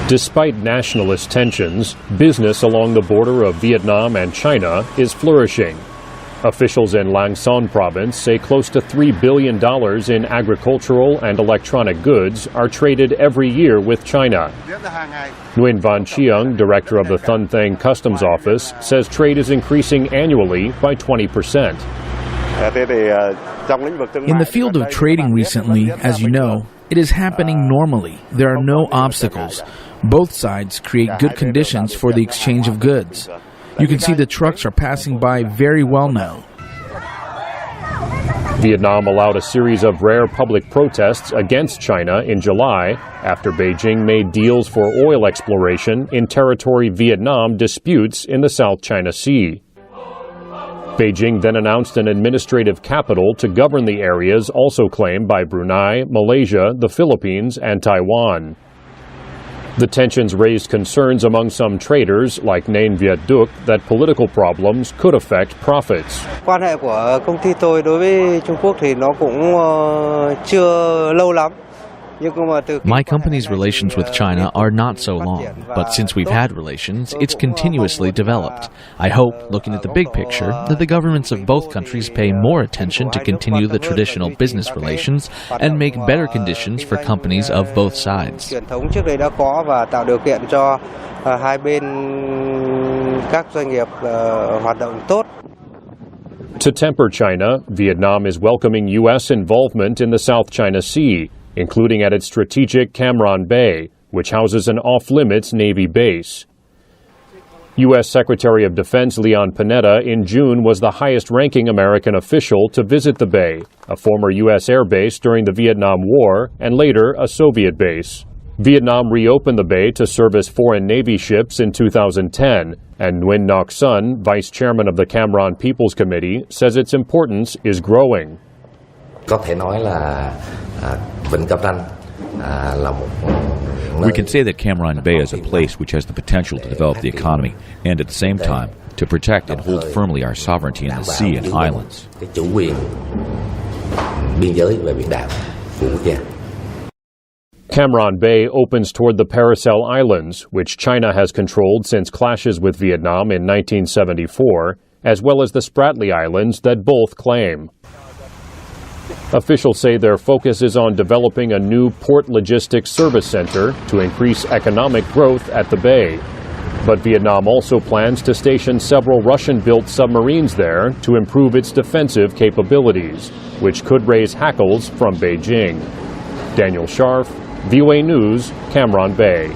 Despite nationalist tensions, business along the border of Vietnam and China is flourishing. Officials in Lang Son province say close to $3 billion in agricultural and electronic goods are traded every year with China. Nguyen Van Chiang, director of the Thuan Thanh Customs Office, says trade is increasing annually by 20%. In the field of trading recently, as you know, it is happening normally. There are no obstacles. Both sides create good conditions for the exchange of goods. You can see the trucks are passing by very well now. Vietnam allowed a series of rare public protests against China in July after Beijing made deals for oil exploration in territory Vietnam disputes in the South China Sea. Beijing then announced an administrative capital to govern the areas also claimed by Brunei, Malaysia, the Philippines, and Taiwan. The tensions raised concerns among some traders like Nguyen Viet Duc that political problems could affect profits. Quan hệ của công ty tôi đối với Trung Quốc thì nó cũng chưa lâu lắm. My company's relations with China are not so long, but since we've had relations, it's continuously developed. I hope, looking at the big picture, that the governments of both countries pay more attention to continue the traditional business relations and make better conditions for companies of both sides. Truyền thống trước đây đã có và tạo điều kiện cho hai bên các doanh nghiệp hoạt động tốt. To temper China, Vietnam is welcoming U.S. involvement in the South China Sea, including at its strategic Cam Ranh Bay, which houses an off-limits Navy base. U.S. Secretary of Defense Leon Panetta in June was the highest-ranking American official to visit the bay, a former U.S. air base during the Vietnam War and later a Soviet base. Vietnam reopened the bay to service foreign Navy ships in 2010, and Nguyen Ngoc Son, vice chairman of the Cam Ranh People's Committee, says its importance is growing. Có thể nói là Vịnh Cam Ranh là một We can say that Cam Ranh Bay is a place which has the potential to develop the economy and at the same time to protect and hold firmly our sovereignty in the sea and islands. Cái chủ quyền biên giới và biển đảo của quốc gia. Cam Ranh Bay opens toward the Paracel Islands, which China has controlled since clashes with Vietnam in 1974, as well as the Spratly Islands that both claim. Officials say their focus is on developing a new port logistics service center to increase economic growth at the bay. But Vietnam also plans to station several Russian-built submarines there to improve its defensive capabilities, which could raise hackles from Beijing. Daniel Schearf, VOA News, Cam Ranh Bay.